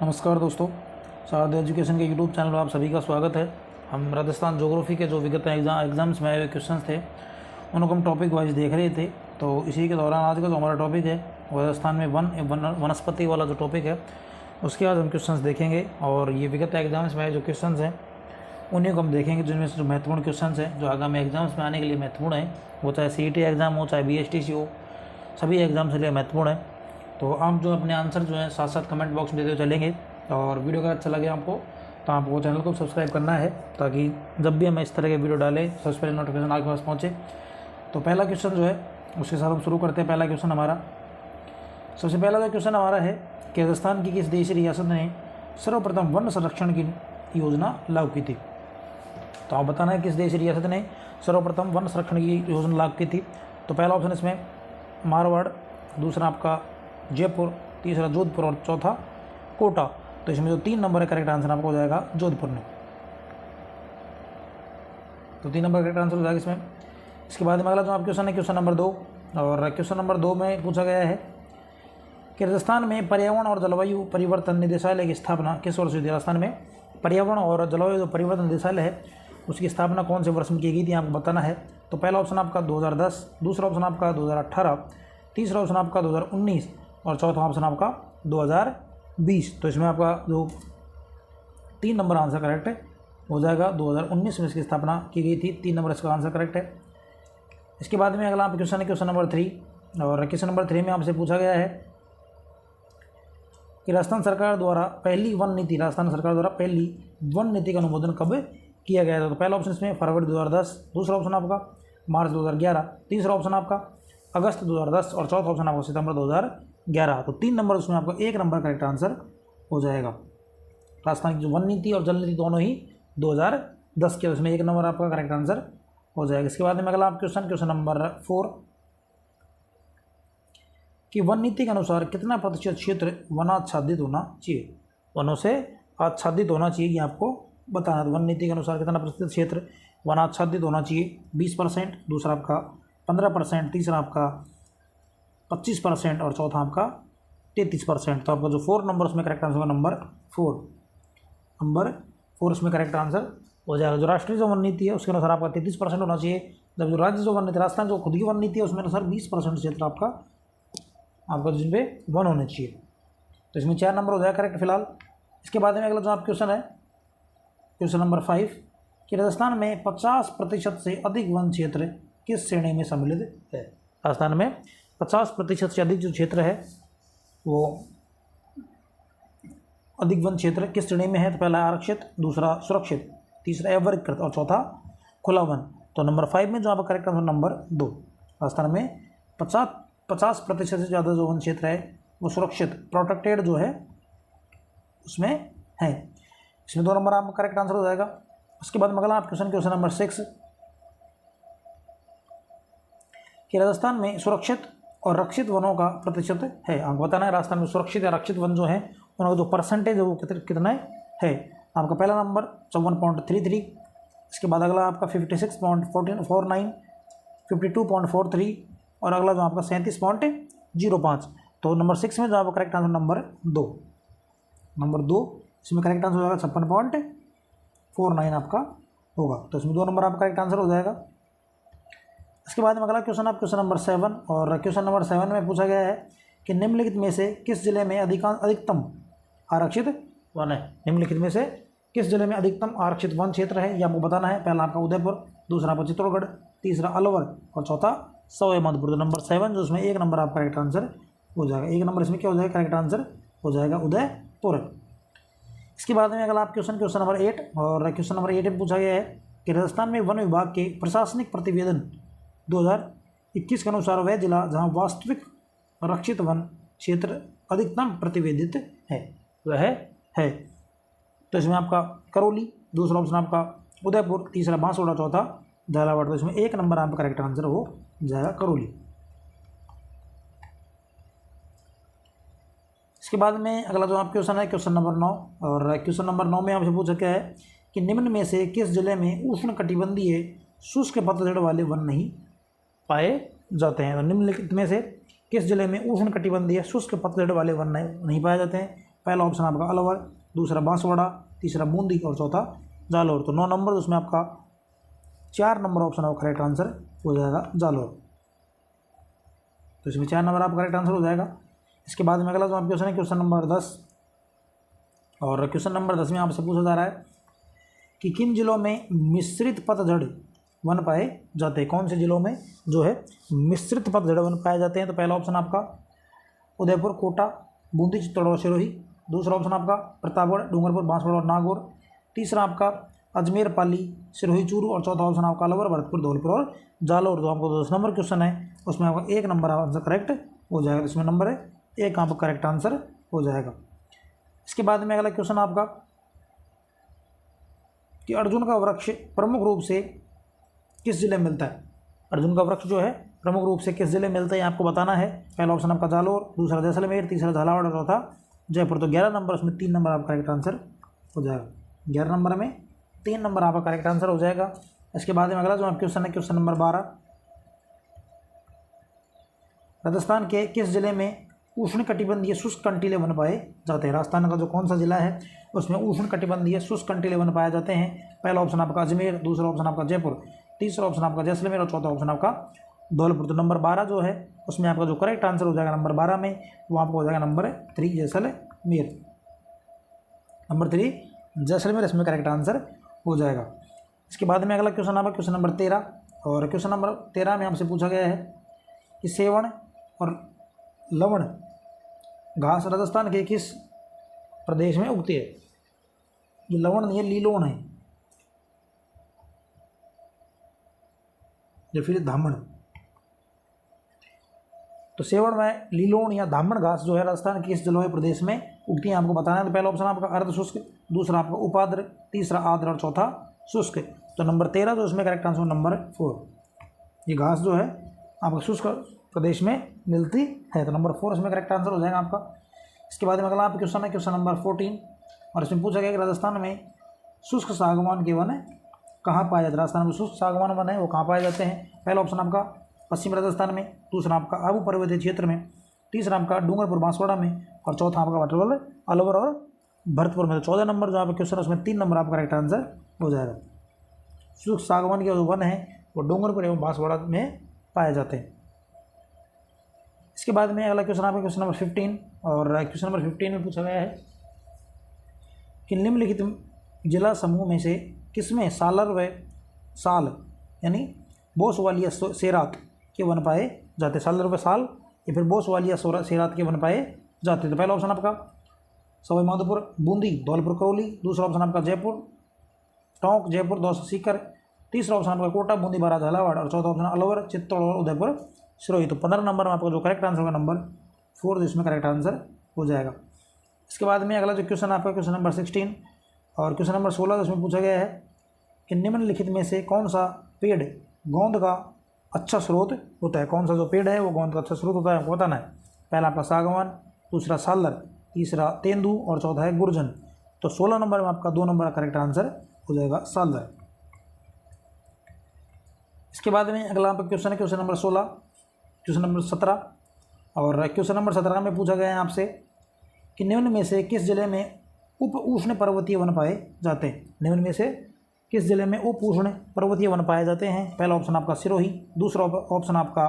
नमस्कार दोस्तों, शारदा एजुकेशन के यूट्यूब चैनल में आप सभी का स्वागत है। हम राजस्थान ज्योग्राफी के जो विगत एग्ज़ाम्स में आए हुए क्वेश्चंस थे उनको हम टॉपिक वाइज देख रहे थे। तो इसी के दौरान आज का जो हमारा टॉपिक है राजस्थान में वनस्पति वाला जो टॉपिक है उसके आज हम क्वेश्चंस देखेंगे। और ये विगत एग्ज़ाम्स में आए जो क्वेश्चंस हैं उन्हीं को हम देखेंगे, जिनमें से जो महत्वपूर्ण क्वेश्चंस हैं जो आगामी एग्जाम्स में आने के लिए महत्वपूर्ण है, वो चाहे CET एग्ज़ाम हो चाहे BSTC हो, सभी एग्ज़ाम्स के लिए महत्वपूर्ण है। तो आप जो अपने आंसर जो है साथ साथ कमेंट बॉक्स में देते हुए चलेंगे। और वीडियो अगर अच्छा लगे आपको तो आपको चैनल को सब्सक्राइब करना है, ताकि जब भी हम इस तरह के वीडियो डालें सबसे पहले नोटिफिकेशन आपके पास पहुँचे। तो पहला क्वेश्चन जो है उसके साथ हम शुरू करते हैं। पहला क्वेश्चन हमारा, सबसे पहला जो क्वेश्चन हमारा है कि राजस्थान की किस देशी रियासत ने सर्वप्रथम वन संरक्षण की योजना लागू की थी। तो आप बताना है किस देशी रियासत ने सर्वप्रथम वन संरक्षण की योजना लागू की थी। तो पहला ऑप्शन इसमें मारवाड़, दूसरा आपका जयपुर, तीसरा जोधपुर और चौथा कोटा। तो इसमें जो 3 नंबर है करेक्ट आंसर आपका हो जाएगा जोधपुर में। तो 3 नंबर करेक्ट आंसर हो जाएगा इसमें। इसके बाद में अगला जो आप क्वेश्चन है क्वेश्चन नंबर 2, और क्वेश्चन नंबर 2 में पूछा गया है कि राजस्थान में पर्यावरण और जलवायु परिवर्तन निदेशालय की स्थापना किस वर्ष हुई थी। राजस्थान में पर्यावरण और जलवायु परिवर्तन निदेशालय है उसकी स्थापना कौन से वर्ष में की गई थी, आपको बताना है। तो पहला ऑप्शन आपका 2010, दूसरा ऑप्शन आपका 2018, तीसरा ऑप्शन आपका 2019 और चौथा ऑप्शन आपका 2020। तो इसमें आपका जो 3 नंबर आंसर करेक्ट है हो जाएगा 2019 में इसकी स्थापना की गई थी। 3 नंबर इसका आंसर करेक्ट है। इसके बाद में अगला क्वेश्चन है क्वेश्चन नंबर 3, और क्वेश्चन नंबर 3 में आपसे पूछा गया है कि राजस्थान सरकार द्वारा पहली वन नीति का अनुमोदन कब किया गया था। तो पहला ऑप्शन इसमें फरवरी 2010, दूसरा ऑप्शन आपका मार्च 2011, तीसरा ऑप्शन आपका अगस्त 2010 और चौथा ऑप्शन आपका सितंबर 2011। तो 3 नंबर उसमें आपको 1 नंबर करेक्ट आंसर हो जाएगा। राजस्थान की जो वन नीति और जल नीति दोनों ही 2010 के, उसमें 1 नंबर आपका करेक्ट आंसर हो जाएगा। इसके बाद में अगला आप क्वेश्चन नंबर 4 कि वन नीति के अनुसार कितना प्रतिशत क्षेत्र वनाच्छादित होना चाहिए। वनों से आच्छादित होना चाहिए, ये आपको बताना है। वन नीति के अनुसार कितना प्रतिशत क्षेत्र वनाच्छादित होना चाहिए। 20%, दूसरा आपका 15%, तीसरा आपका 25% और चौथा आपका 33%। तो आपका जो 4 नंबर उसमें करेक्ट आंसर होगा नंबर 4 उसमें करेक्ट आंसर हो जाएगा। जो राष्ट्रीय जो वन नीति है उसके अनुसार आपका 33% होना चाहिए, जब जो राज्य जो वन नीति राजस्थान जो खुद की वन नीति है उसमें अनुसार 20% क्षेत्र आपका जिन पे वन होने चाहिए। तो इसमें 4 नंबर हो जाएगा करेक्ट फिलहाल। इसके बाद में अगला जो आप क्वेश्चन है क्वेश्चन नंबर 5 कि राजस्थान में 50% से अधिक वन क्षेत्र किस श्रेणी में सम्मिलित है। राजस्थान में 50% से अधिक जो क्षेत्र है वो अधिक वन क्षेत्र किस श्रेणी में है। तो पहला आरक्षित, दूसरा सुरक्षित, तीसरा अवर्गीकृत और चौथा खुला वन। तो नंबर 5 में जो आपका करेक्ट आंसर नंबर 2। राजस्थान में 50% से ज़्यादा जो वन क्षेत्र है वो सुरक्षित प्रोटेक्टेड जो है उसमें है। इसमें 2 नंबर आपका करेक्ट आंसर हो जाएगा। उसके बाद अगला आप क्वेश्चन नंबर 6 कि राजस्थान में सुरक्षित और रक्षित वनों का प्रतिशत है। आपको बताना है राजस्थान में सुरक्षित या रक्षित वन जो है उनका जो परसेंटेज है वो कितना है। आपका पहला नंबर 54.33, इसके बाद अगला आपका 56.49, 52.43 और अगला जो आपका 37.05। तो नंबर 6 में जो आपका करेक्ट आंसर नंबर 2 इसमें करेक्ट आंसर हो जाएगा 56.49 आपका होगा। तो इसमें 2 नंबर आपका करेक्ट आंसर हो जाएगा। इसके बाद में अगला क्वेश्चन आप क्वेश्चन नंबर 7, और क्वेश्चन नंबर 7 में पूछा गया है कि निम्नलिखित में से किस जिले में अधिकतम आरक्षित वन है। निम्नलिखित में से किस जिले में अधिकतम आरक्षित वन क्षेत्र है, ये आपको बताना है। पहला आपका उदयपुर, दूसरा आपका चित्तौड़गढ़, तीसरा अलवर और चौथा सवाई माधोपुर। तो नंबर 7 जो उसमें 1 नंबर आपका करेक्ट आंसर हो जाएगा। 1 नंबर इसमें क्या हो जाएगा करेक्ट आंसर हो जाएगा उदयपुर। इसके बाद में अगला आप क्वेश्चन नंबर 8, और क्वेश्चन नंबर 8 में पूछा गया है कि राजस्थान में वन विभाग के प्रशासनिक प्रतिवेदन 2021 के अनुसार वह जिला जहां वास्तविक रक्षित वन क्षेत्र अधिकतम प्रतिवेदित है वह है। तो इसमें आपका करौली, दूसरा ऑप्शन आपका उदयपुर, तीसरा बांसवाड़ा, चौथा झालावाड़। तो इसमें 1 नंबर आपका करेक्ट आंसर हो जाएगा करौली। इसके बाद में अगला जो आप क्वेश्चन है क्वेश्चन नंबर 9, और क्वेश्चन नंबर 9 में आपसे पूछा गया है कि निम्न में से किस जिले में उष्ण कटिबंधीय शुष्क पतझड़ वाले वन नहीं पाए जाते हैं। तो निम्नलिखित में से किस जिले में उष्ण कटिबंधीय शुष्क पतझड़ वाले वन नहीं पाए जाते हैं। पहला ऑप्शन आपका अलवर, दूसरा बांसवाड़ा, तीसरा बूंदी और चौथा जालोर। तो 9 नंबर उसमें आपका 4 नंबर ऑप्शन आपका करेक्ट आंसर हो जाएगा जालोर। तो इसमें 4 नंबर आपका करेक्ट आंसर हो जाएगा। इसके बाद में अगला जो आपका क्वेश्चन है क्वेश्चन नंबर 10, और क्वेश्चन नंबर 10 में आपसे पूछा जा रहा है कि किन जिलों में मिश्रित पतझड़ वन पाए जाते हैं। कौन से जिलों में जो है मिश्रित पतझड़ वन पाए जाते हैं। तो पहला ऑप्शन आपका उदयपुर, कोटा, बूंदी, चित्तौड़ और सिरोही। दूसरा ऑप्शन आपका प्रतापगढ़, डूंगरपुर, बांसवाड़ा और नागौर। तीसरा आपका अजमेर, पाली, सिरोही, चूरू और चौथा ऑप्शन आपका अलवर, भरतपुर, धौलपुर और जालोर। तो आपको 10 नंबर क्वेश्चन है उसमें आपका 1 नंबर आंसर करेक्ट हो जाएगा। इसमें नंबर है 1 आपका करेक्ट आंसर हो जाएगा। इसके बाद में अगला क्वेश्चन आपका कि अर्जुन का वृक्ष प्रमुख रूप से किस जिले में मिलता है। अर्जुन का वृक्ष जो है प्रमुख रूप से किस जिले में मिलता है आपको बताना है। पहला ऑप्शन आपका जालोर, दूसरा जैसलमेर, तीसरा झालावाड़ और चौथा जयपुर। तो 11 नंबर उसमें 3 नंबर आपका करेक्ट आंसर हो जाएगा। 11 नंबर में 3 नंबर आपका करेक्ट आंसर हो जाएगा। इसके बाद में अगला जो आपका क्वेश्चन है क्वेश्चन नंबर 12, राजस्थान के किस जिले में उष्णकटिबंधीय शुष्क कंटीले वन पाए जाते हैं। राजस्थान का जो कौन सा जिला है उसमें उष्णकटिबंधीय शुष्क कंटीले वन पाए जाते हैं। पहला ऑप्शन आपका अजमेर, दूसरा ऑप्शन आपका जयपुर, तीसरा ऑप्शन आपका जैसलमेर और चौथा ऑप्शन आपका धौलपुर। तो नंबर 12 जो है उसमें आपका जो करेक्ट आंसर हो जाएगा नंबर 12 में वो आपको हो जाएगा नंबर 3 जैसलमेर। नंबर 3 जैसलमेर इसमें करेक्ट आंसर हो जाएगा। इसके बाद में अगला क्वेश्चन आपका क्वेश्चन नंबर 13, और क्वेश्चन नंबर 13 में आपसे पूछा गया है कि सेवण और लवण घास राजस्थान के किस प्रदेश में उगती है। ये लवण नहीं है, लीलोण है या फिर धामण। तो सेवण में लीलोण या धामण घास जो है राजस्थान के किस जलवायु प्रदेश में उगती है आपको बताना है। तो पहला ऑप्शन आपका अर्ध शुष्क, दूसरा आपका उपाद्र, तीसरा आर्द्र और चौथा शुष्क। तो नंबर 13 जो इसमें करेक्ट आंसर नंबर 4। ये घास जो है आपका शुष्क प्रदेश में मिलती है। तो नंबर 4 इसमें करेक्ट आंसर हो जाएगा आपका। इसके बाद में अगला आपका क्वेश्चन है क्वेश्चन नंबर 14, और इसमें पूछा गया कि राजस्थान में शुष्क सागवान के वन कहाँ पाए जाते हैं। राजस्थान में शुष्क सागवान वन है वो कहाँ पाए जाते हैं। पहला ऑप्शन आपका पश्चिम राजस्थान में, दूसरा आपका आबू पर्वतीय क्षेत्र में, तीसरा आपका डूंगरपुर बांसवाड़ा में और चौथा आपका वाटरवल अलवर और भरतपुर में। तो 14 नंबर जो आपका क्वेश्चन है उसमें 3 नंबर आपका करेक्ट आंसर हो जाएगा। शुष्क सागवान के जो वन है वो डूंगरपुर एवं बांसवाड़ा में पाए जाते हैं। इसके बाद में अगला क्वेश्चन आपका क्वेश्चन नंबर 15, और क्वेश्चन नंबर 15 में पूछा गया है कि निम्नलिखित जिला समूह में से किसमें सालर व साल यानी बोस वाली या सेरात के वन पाए जाते हैं। सालर व साल या फिर बोस वाली या सेरात के वन पाए जाते हैं। तो पहला ऑप्शन आपका सवाई माधोपुर, बूंदी, धौलपुर, करौली, दूसरा ऑप्शन आपका जयपुर, टोंक, जयपुर, दौसा, सीकर, तीसरा ऑप्शन आपका कोटा, बूंदी, बारा, झालावाड़ और चौथा ऑप्शन अलवर, चित्तौड़ और उदयपुर, सिरोही। तो 15 नंबर में आपका जो करेक्ट आंसर होगा नंबर 4 जिसमें करेक्ट आंसर हो जाएगा। इसके बाद में अगला जो क्वेश्चन आपका क्वेश्चन नंबर 16, और क्वेश्चन नंबर 16 जिसमें पूछा गया है कि निम्नलिखित में से कौन सा पेड़ गोंद का अच्छा स्रोत होता है। कौन सा जो पेड़ है वो गोंद का अच्छा स्रोत होता है आपको बताना है। पहला आपका सागवान, दूसरा सालर, तीसरा तेंदू और चौथा है गुर्जन। तो 16 नंबर में आपका 2 नंबर का करेक्ट आंसर हो जाएगा सालर। इसके बाद में अगला आपका क्वेश्चन है क्वेश्चन नंबर 16, क्वेश्चन नंबर 17, और क्वेश्चन नंबर 17 में पूछा गया है आपसे कि निम्न में से किस जिले में उप उष्ण पर्वतीय वन पाए जाते हैं। निम्न में से किस जिले में उप उष्ण पर्वतीय वन पाए जाते हैं। पहला ऑप्शन आपका सिरोही, दूसरा ऑप्शन आपका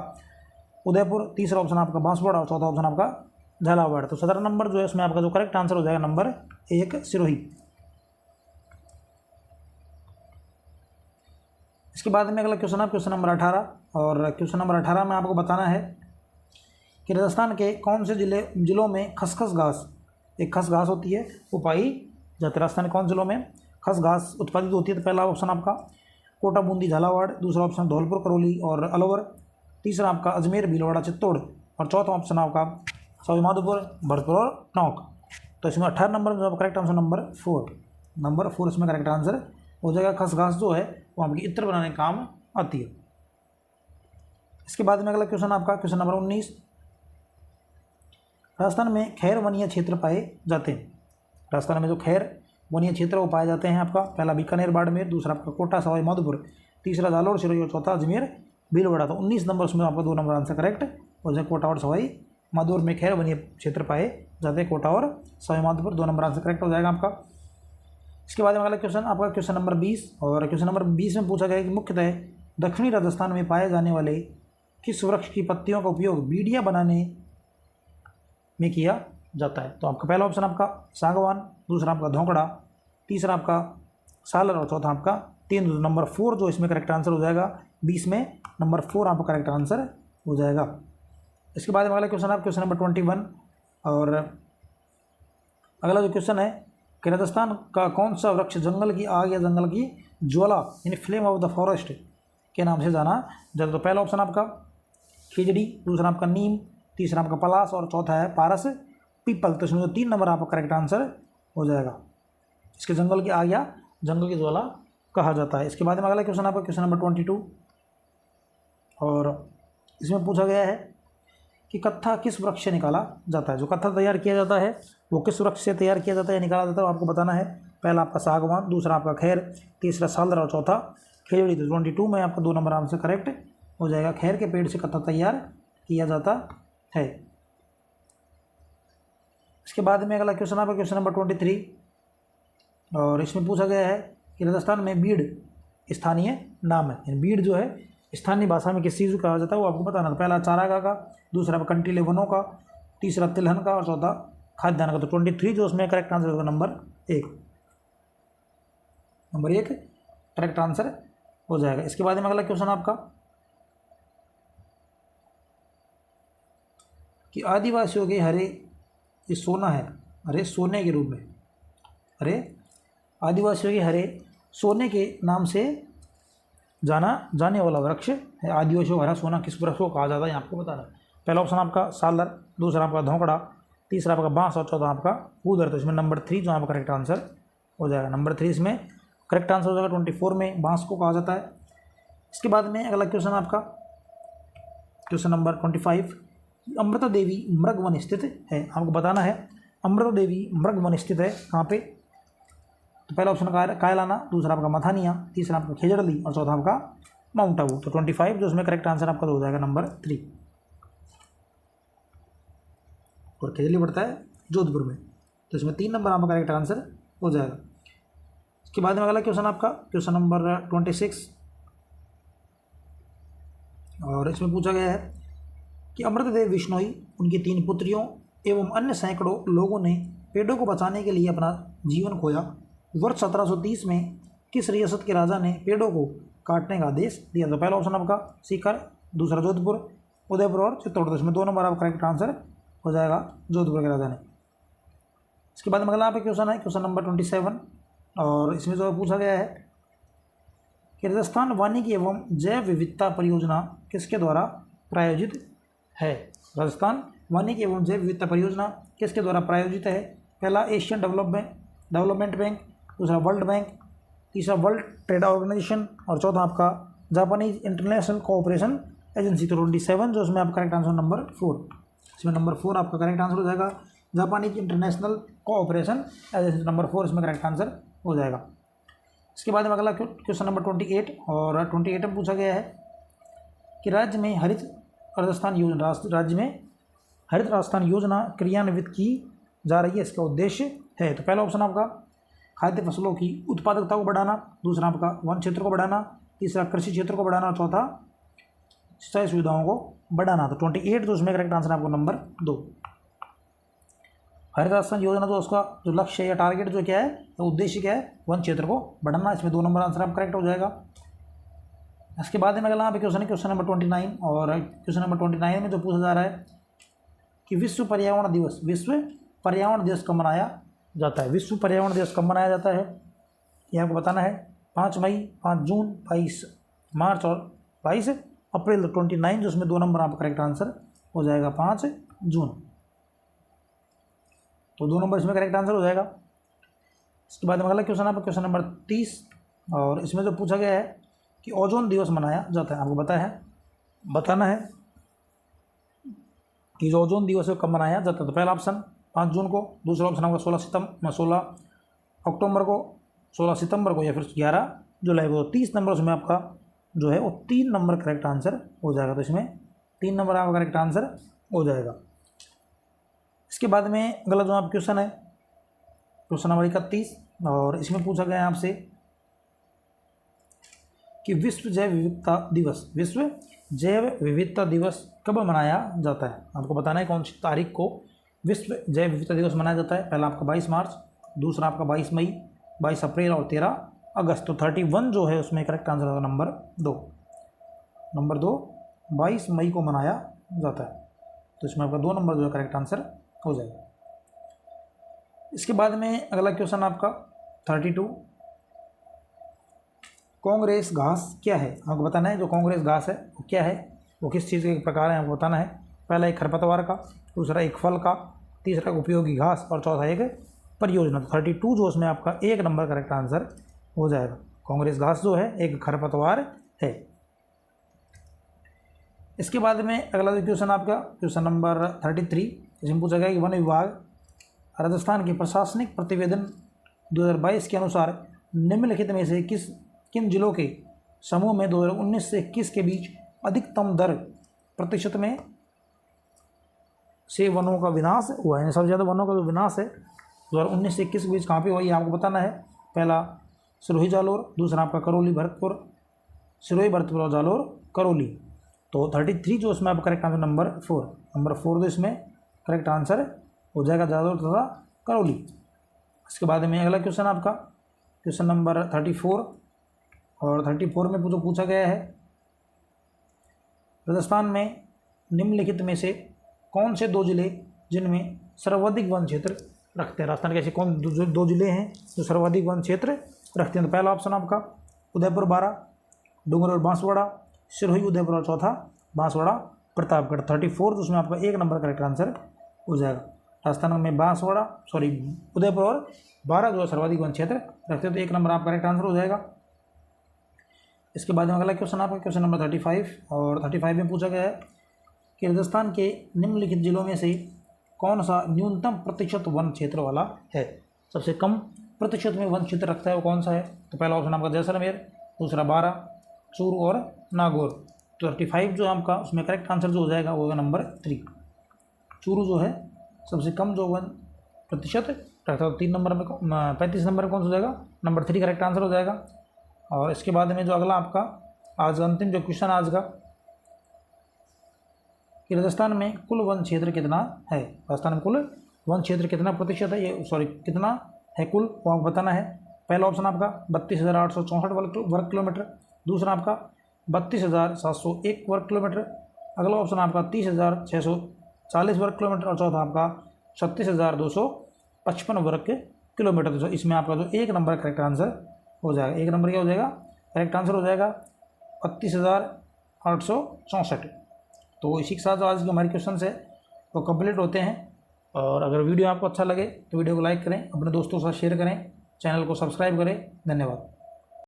उदयपुर, तीसरा ऑप्शन आपका बांसवाड़ा और चौथा ऑप्शन आपका झालावाड़। तो 17 नंबर जो है इसमें आपका जो करेक्ट आंसर हो जाएगा नंबर 1 सिरोही। इसके बाद में अगला क्वेश्चन है क्वेश्चन नंबर 18, और क्वेश्चन नंबर 18 में आपको बताना है कि राजस्थान के कौन से जिलों में खसखस घास, एक खस घास होती है वो पाई जाती है। राजस्थान के कौन जिलों में खस घास उत्पादित होती है। तो पहला ऑप्शन आपका कोटा, बूंदी, झालावाड़, दूसरा ऑप्शन धौलपुर, करौली और अलवर, तीसरा आपका अजमेर, भीलवाड़ा, चित्तौड़ और चौथा ऑप्शन आपका सवाई माधोपुर, भरतपुर और टोंक। तो इसमें 18 नंबर में करेक्ट आंसर नंबर 4, नंबर 4 इसमें करेक्ट आंसर हो जाएगा। खस घास जो है वो आपकी इत्र बनाने का काम आती है। इसके बाद में अगला क्वेश्चन आपका क्वेश्चन नंबर 19, राजस्थान में खैर वनीय क्षेत्र पाए जाते हैं। राजस्थान में जो खैर वनीय क्षेत्र वो पाए जाते हैं आपका पहला बीकानेर, बाड़मेर, दूसरा आपका कोटा, सवाई माधोपुर, तीसरा जालोर, सिरोही और चौथा अजमेर, भीलवाड़ा। तो 19 नंबर उसमें आपका 2 नंबर आंसर करेक्ट हो जाए। कोटा और सवाई माधोपुर में खैर वनीय क्षेत्र पाए जाते हैं कोटा और Sawai Madhopur. 2 number answer correct हो जाएगा आपका। इसके बाद में अगला क्वेश्चन आपका क्वेश्चन नंबर 20, और क्वेश्चन नंबर 20 में पूछा गया है कि मुख्यतः दक्षिणी राजस्थान में पाए जाने वाले किस वृक्ष की पत्तियों का उपयोग बीड़ियाँ बनाने में किया जाता है। तो आपका पहला ऑप्शन आपका सागवान, दूसरा आपका धौंकड़ा, तीसरा आपका सालर और चौथा आपका तेंदुआ। नंबर 4 जो इसमें करेक्ट आंसर हो जाएगा 20 में, नंबर 4 आपका करेक्ट आंसर हो जाएगा। इसके बाद में अगला क्वेश्चन आप क्वेश्चन नंबर 21, और अगला जो क्वेश्चन है कि राजस्थान का कौन सा वृक्ष जंगल की आग या जंगल की ज्वाला यानी फ्लेम ऑफ द फॉरेस्ट के नाम से जाना जाता। तो पहला ऑप्शन आपका खिजड़ी, दूसरा आपका नीम, तीसरा आपका पलास और चौथा है पारस पीपल। तो इसमें जो 3 नंबर आपका करेक्ट आंसर हो जाएगा। इसके जंगल की आग या जंगल की ज्वाला कहा जाता है। इसके बाद में अगला क्वेश्चन आपका क्वेश्चन नंबर 22, और इसमें पूछा गया है कि कत्था किस वृक्ष से निकाला जाता है। जो कत्था तैयार किया जाता है वो किस वृक्ष से तैयार किया जाता है, निकाला जाता है, आपको बताना है। पहला आपका सागवान, दूसरा आपका खैर, तीसरा सालर और चौथा खेजड़ी। तो 22 में आपका 2 नंबर आंसर करेक्ट हो जाएगा। खैर के पेड़ से कत्था तैयार किया जाता है। इसके बाद में अगला क्वेश्चन आपका क्वेश्चन नंबर 23, और इसमें पूछा गया है कि राजस्थान में बीड़ स्थानीय नाम है, यानी बीड़ जो है स्थानीय भाषा में किस चीज़ को कहा जाता है वो आपको बताना। पहला चारागा का, दूसरा कंटीले वनों का, तीसरा तिलहन का और चौथा खाद्यान्न का। तो 23 जो उसमें करेक्ट आंसर होगा नंबर 1, नंबर 1 करेक्ट आंसर हो जाएगा। इसके बाद में अगला क्वेश्चन आपका कि आदिवासियों के हरे ये सोना है, हरे सोने के रूप में, हरे आदिवासियों के हरे सोने के नाम से जाना जाने वाला वृक्ष है। आदिवासियों का हरा सोना किस वृक्ष को कहा जाता है, आपको बताना है। पहला ऑप्शन आपका सालर, दूसरा आपका धौंकड़ा, तीसरा आपका बांस और चौथा आपका ऊदर। तो इसमें नंबर 3 जो आपका करेक्ट आंसर हो जाएगा। नंबर 3 इसमें करेक्ट आंसर हो जाएगा। 24 में बांस को कहा जाता है। इसके बाद में अगला क्वेश्चन आपका क्वेश्चन नंबर 25, अमृता देवी मृग वन स्थित है, आपको बताना है अमृता देवी मृग वन स्थित है कहाँ पे। तो पहला ऑप्शन कायलाना, दूसरा आपका मथानिया, तीसरा आपका खेजड़ली और चौथा आपका माउंट आबू। तो 25 जो उसमें करेक्ट आंसर आपका हो जाएगा नंबर 3, और खेजड़ली पड़ता है जोधपुर में। तो इसमें 3 नंबर आपका करेक्ट आंसर हो जाएगा। इसके बाद में अगला क्वेश्चन आपका क्वेश्चन नंबर 26, और इसमें पूछा गया है कि अमृतदेव बिश्नोई, उनकी 3 पुत्रियों एवं अन्य सैकड़ों लोगों ने पेड़ों को बचाने के लिए अपना जीवन खोया। वर्ष 1730 में किस रियासत के राजा ने पेड़ों को काटने का आदेश दिया। तो पहला ऑप्शन आपका सीकर, दूसरा जोधपुर, उदयपुर और चित्तौड़। इसमें 2 नंबर आपका करेक्ट आंसर हो जाएगा जोधपुर के राजा ने। इसके बाद में अगला पे क्वेश्चन है क्वेश्चन नंबर 27, और इसमें जो पूछा गया है कि राजस्थान वानिकी एवं जैव विविधता परियोजना किसके द्वारा प्रायोजित है। राजस्थान वानिकी एवं जैव विविधता परियोजना किसके द्वारा प्रायोजित है। पहला एशियन डेवलपमेंट बैंक, दूसरा वर्ल्ड बैंक, तीसरा वर्ल्ड ट्रेड ऑर्गेनाइजेशन और चौथा आपका जापानीज इंटरनेशनल कोऑपरेशन एजेंसी। तो 27 जो उसमें आपका करेक्ट आंसर नंबर 4, इसमें नंबर 4 आपका करेक्ट आंसर हो जाएगा। Japanese international cooperation agency number 4 इसमें करेक्ट आंसर हो जाएगा। इसके बाद में अगला क्वेश्चन नंबर 28, और 28 में पूछा गया है कि राज्य में हरित राजस्थान योजना क्रियान्वित की जा रही है, इसका उद्देश्य है। तो पहला ऑप्शन आपका खाद्य फसलों की उत्पादकता को बढ़ाना, दूसरा आपका वन क्षेत्र को बढ़ाना, तीसरा कृषि क्षेत्र को बढ़ाना और चौथा सिंचाई सुविधाओं को बढ़ाना। तो 28 जो उसमें करेक्ट आंसर आपको नंबर 2। हरित राजस्थान योजना जो उसका जो लक्ष्य है या टारगेट जो क्या है, तो उद्देश्य क्या है, वन क्षेत्र को बढ़ाना। इसमें 2 नंबर आंसर आप करेक्ट हो जाएगा। इसके बाद में अगला क्वेश्चन है क्वेश्चन नंबर 29, और क्वेश्चन नंबर 29 में जो पूछा जा रहा है कि विश्व पर्यावरण दिवस कब मनाया जाता है। विश्व पर्यावरण दिवस कब मनाया जाता है ये आपको बताना है। 5 मई, 5 जून, 22 मार्च और 22 अप्रैल। तो 29 जो उसमें 2 नंबर आपका करेक्ट आंसर हो जाएगा 5 जून। तो 2 नंबर इसमें करेक्ट आंसर हो जाएगा। इसके बाद में अगला क्वेश्चन आपका क्वेश्चन नंबर 30, और इसमें जो पूछा गया है कि ओजोन दिवस मनाया जाता है, आपको बताना है कि जो ओजोन दिवस है कब मनाया जाता है। तो पहला ऑप्शन 5 जून को, दूसरा ऑप्शन आपका 16 अक्टूबर को, 16 सितंबर को या फिर 11 जुलाई को। 30 नंबर उसमें आपका जो है वो 3 नंबर करेक्ट आंसर हो जाएगा। तो इसमें 3 नंबर आपका करेक्ट आंसर हो जाएगा। इसके बाद में अगला जो आप क्वेश्चन है क्वेश्चन नंबर 31, और इसमें पूछा गया है आपसे कि विश्व जैव विविधता दिवस कब मनाया जाता है। आपको बताना है कौन सी तारीख को विश्व जैव विविधता दिवस मनाया जाता है। पहला आपका 22 मार्च, दूसरा आपका 22 मई, 22 अप्रैल और 13 अगस्त। तो 31 जो है उसमें करेक्ट आंसर होगा नंबर 2। 22 मई को मनाया जाता है, तो इसमें आपका 2 नंबर जो है करेक्ट आंसर हो जाएगा। इसके बाद में अगला क्वेश्चन आपका 32, कांग्रेस घास क्या है। आपको बताना है जो कांग्रेस घास है वो क्या है, वो किस चीज़ के प्रकार है आपको बताना है। पहला एक खरपतवार का, दूसरा एक फल का, तीसरा उपयोगी घास और चौथा एक परियोजना। तो 32 जो उसमें आपका 1 नंबर करेक्ट आंसर हो जाएगा। कांग्रेस घास जो है एक खरपतवार है। इसके बाद में अगला जो क्वेश्चन आपका क्वेश्चन नंबर 33, इसमें पूछा गया कि वन विभाग राजस्थान के प्रशासनिक प्रतिवेदन 2022 के अनुसार निम्नलिखित में से किन जिलों के समूह में 2019 से 21 के बीच अधिकतम दर प्रतिशत में से वनों का विनाश हुआ है। सबसे ज़्यादा वनों का जो विनाश है 2019 से 21 के बीच कहाँ पे हुआ ये आपको बताना है। पहला सिरोही जालोर, दूसरा आपका करौली भरतपुर, सिरोही भरतपुर और जालोर करौली। तो 33 जो इसमें आपका करेक्ट आंसर नंबर 4 जो इसमें करेक्ट आंसर हो जाएगा जालोर तथा करौली। इसके बाद में अगला क्वेश्चन आपका क्वेश्चन नंबर 34, और 34 में जो पूछा गया है राजस्थान में निम्नलिखित में से कौन से 2 जिले जिनमें सर्वाधिक वन क्षेत्र रखते हैं। राजस्थान के ऐसे कौन 2 जिले हैं जो सर्वाधिक वन क्षेत्र रखते हैं। तो पहला ऑप्शन आपका उदयपुर 12, डूंगरपुर बांसवाड़ा, सिरोही उदयपुर और चौथा बांसवाड़ा प्रतापगढ़। 34 तो उसमें आपका 1 नंबर करेक्ट आंसर हो जाएगा। राजस्थान में उदयपुर और 12 जो सर्वाधिक वन क्षेत्र रखते हैं, तो 1 नंबर आपका करेक्ट आंसर हो जाएगा। इसके बाद में अगला क्वेश्चन आपका क्वेश्चन नंबर 35, और 35 में पूछा गया है कि राजस्थान के निम्नलिखित जिलों में से कौन सा न्यूनतम प्रतिशत वन क्षेत्र वाला है। सबसे कम प्रतिशत में वन क्षेत्र रखता है वो कौन सा है। तो पहला ऑप्शन आपका जैसलमेर, दूसरा बारा, चूरू और नागौर। तो 35 जो आपका उसमें करेक्ट आंसर जो हो जाएगा वो होगा नंबर 3। चूरू जो है सबसे कम जो वन प्रतिशत रखता है। 3 नंबर में 35 नंबर में कौन सा हो जाएगा नंबर 3 करेक्ट आंसर हो जाएगा। और इसके बाद में जो अगला आपका आज का अंतिम जो क्वेश्चन आज का कि राजस्थान में कुल वन क्षेत्र कितना है। राजस्थान में कुल वन क्षेत्र कितना प्रतिशत है कितना है कुल, वो आपको बताना है। पहला ऑप्शन आपका 32,864 वर्ग किलोमीटर, दूसरा आपका 32,701 वर्ग किलोमीटर, अगला ऑप्शन आपका 30,640 वर्ग किलोमीटर और चौथा आपका 36,255 वर्ग किलोमीटर। तो इसमें आपका जो 1 नंबर करेक्ट आंसर हो जाएगा। 1 नंबर क्या हो जाएगा करेक्ट आंसर हो जाएगा 32,864। तो इसी के साथ जो आज के हमारे क्वेश्चन है वो कंप्लीट होते हैं। और अगर वीडियो आपको अच्छा लगे तो वीडियो को लाइक करें, अपने दोस्तों के साथ शेयर करें, चैनल को सब्सक्राइब करें। धन्यवाद।